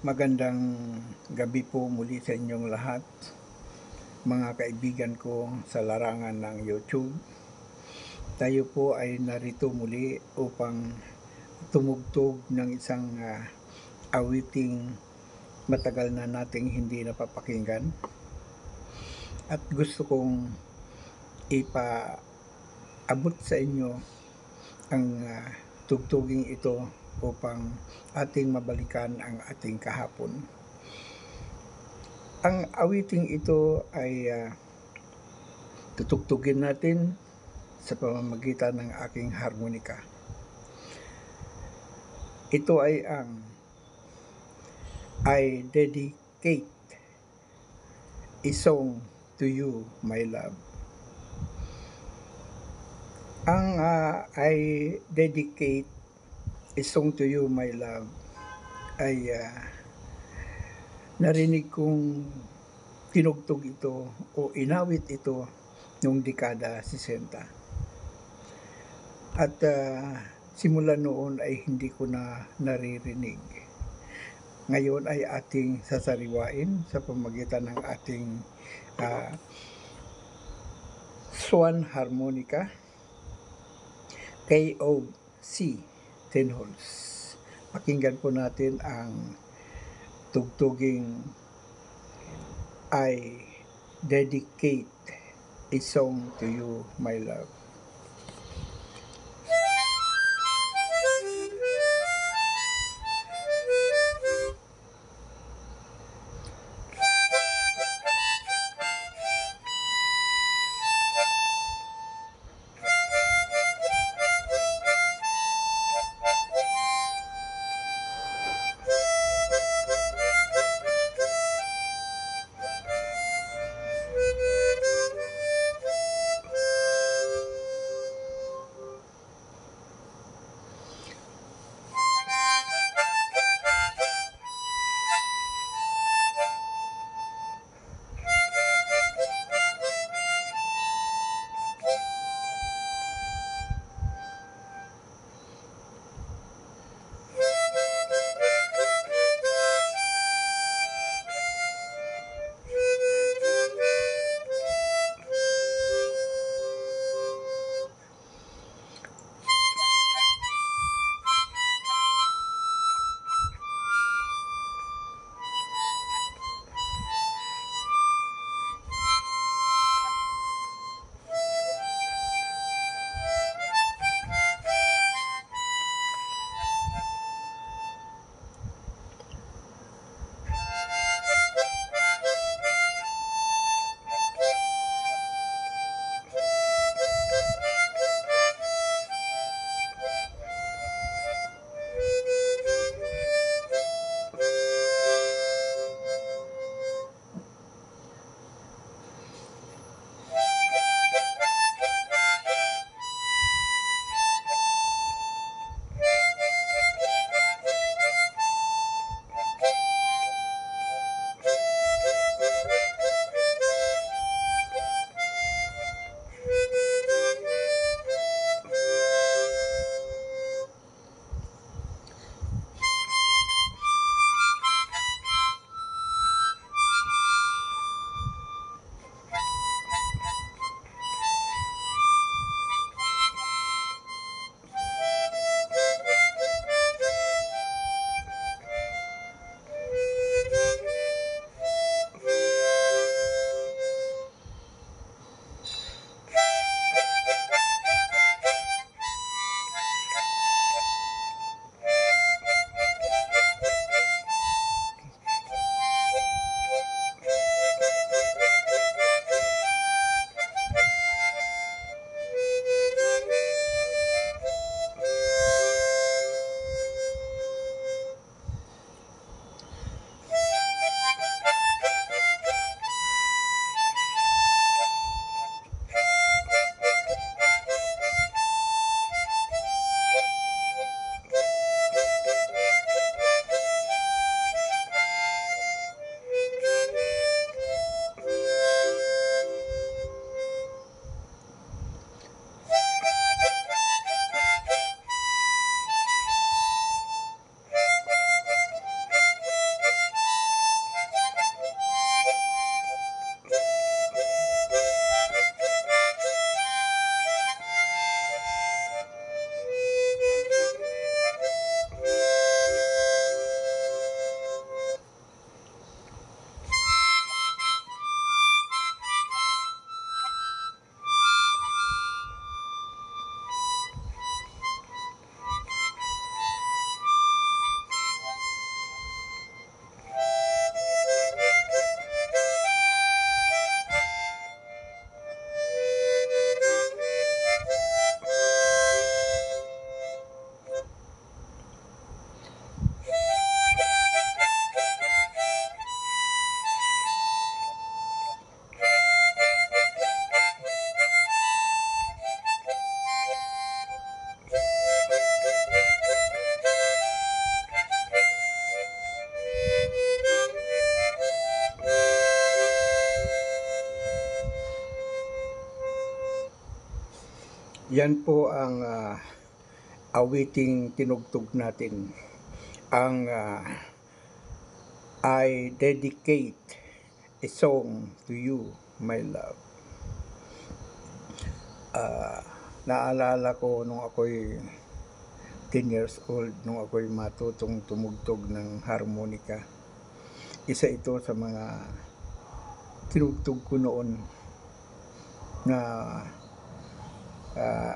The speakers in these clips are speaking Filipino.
Magandang gabi po muli sa inyong lahat, mga kaibigan ko sa larangan ng YouTube. Tayo po ay narito muli upang tumugtog ng isang awiting matagal na nating hindi napapakinggan. At gusto kong ipaabot sa inyo ang tugtuging ito upang ating mabalikan ang ating kahapon. Ang awiting ito ay tutugtugin natin sa pamamagitan ng aking harmonika. Ito ay ang I dedicate a song to you, my love. Ang I dedicate a song to you, my love ay narinig kong tinugtog ito o inawit ito noong dekada 60. At simula noon ay hindi ko na naririnig. Ngayon ay ating sasariwain sa pamamagitan ng ating swan harmonica KOC 10 holes. Pakinggan po natin ang tugtuging I dedicate a song to you, my love. Yan po ang awiting tinugtog natin. Ang I dedicate a song to you, my love. Naalala ko nung ako'y 10 years old, nung ako'y matutong tumugtog ng harmonika. Isa ito sa mga tinugtog ko noon na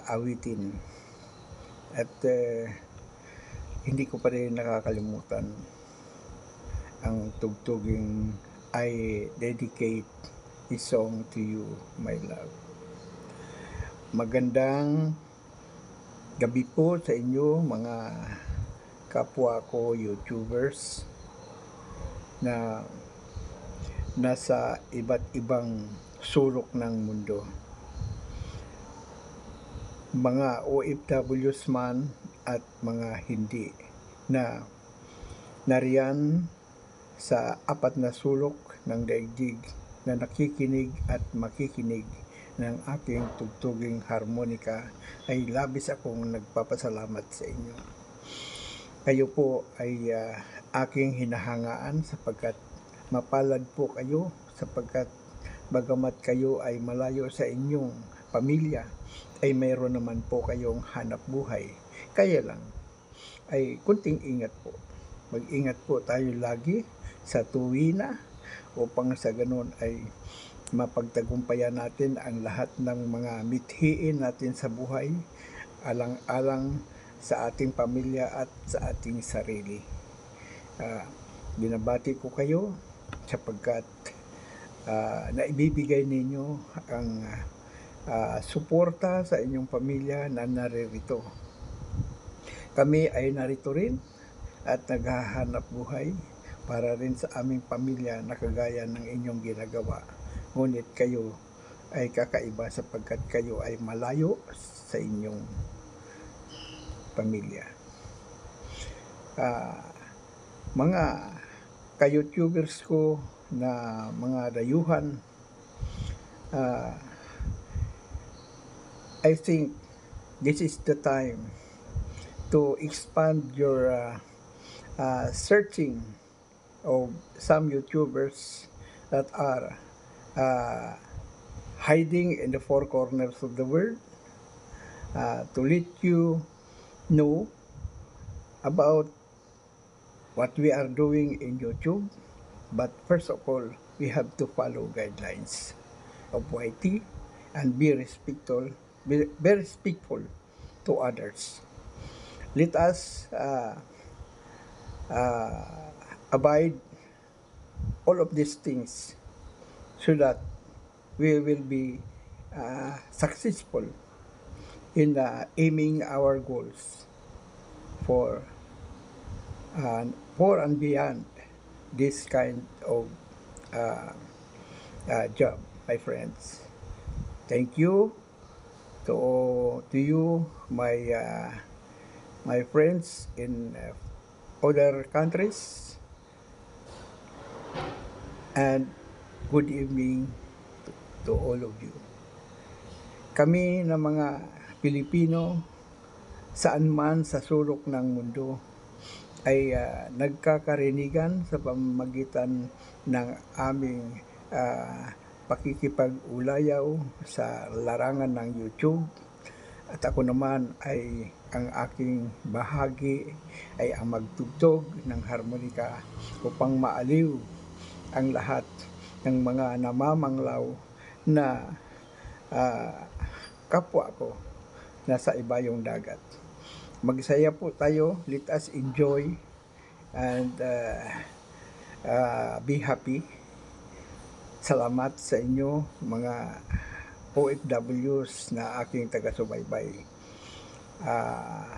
awitin. At hindi ko pa rin nakakalimutan ang tugtuging I dedicate a song to you, my love. Magandang gabi po sa inyo mga kapwa ko YouTubers na nasa iba't ibang sulok ng mundo. Mga OFWs man at mga hindi na nariyan sa apat na sulok ng daigdig na nakikinig at makikinig ng aking tugtuging harmonika, ay labis akong nagpapasalamat sa inyo. Kayo po ay aking hinahangaan sapagkat mapalad po kayo, sapagkat bagamat kayo ay malayo sa inyong pamilya, ay mayroon naman po kayong hanap buhay. Kaya lang ay kunting ingat po. Mag-ingat po tayo lagi sa tuwina upang sa ganun ay mapagtagumpayan natin ang lahat ng mga mithiin natin sa buhay, alang-alang sa ating pamilya at sa ating sarili. Binabati ko kayo sapagkat naibibigay ninyo ang suporta sa inyong pamilya na naririto. Kami ay narito rin at naghahanap buhay para rin sa aming pamilya na kagaya ng inyong ginagawa. Ngunit kayo ay kakaiba sapagkat kayo ay malayo sa inyong pamilya. Mga ka-YouTubers ko na mga dayuhan, I think this is the time to expand your searching of some YouTubers that are hiding in the four corners of the world, to let you know about what we are doing in YouTube. But first of all, we have to follow guidelines of YT and be respectful to others. Let us abide all of these things so that we will be successful in aiming our goals for and beyond this kind of job, my friends. Thank you to you, my friends in other countries, and good evening to all of you. Kami na mga Pilipino, saan man sa sulok ng mundo, ay nagkakarinigan sa pamamagitan ng aming pakikipag-ulayaw sa larangan ng YouTube. At ako naman ay ang aking bahagi ay ang magtugtog ng harmonika upang maaliw ang lahat ng mga namamanglaw na kapwa ko na sa ibayong dagat. Magsaya po tayo, let us enjoy and be happy. Salamat sa inyo mga OFWs na aking taga-subaybay.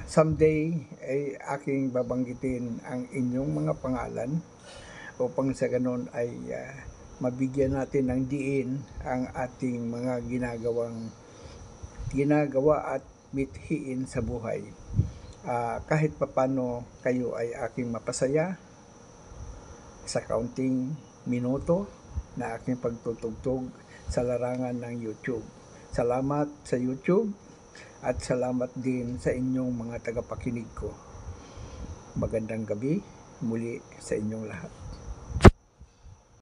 Someday ay aking babanggitin ang inyong mga pangalan upang sa ganon ay mabigyan natin ng diin ang ating mga ginagawa at mithiin sa buhay. Kahit papano kayo ay aking mapasaya sa kaunting minuto na aking pagtutugtog sa larangan ng YouTube. Salamat sa YouTube at salamat din sa inyong mga tagapakinig ko. Magandang gabi muli sa inyong lahat.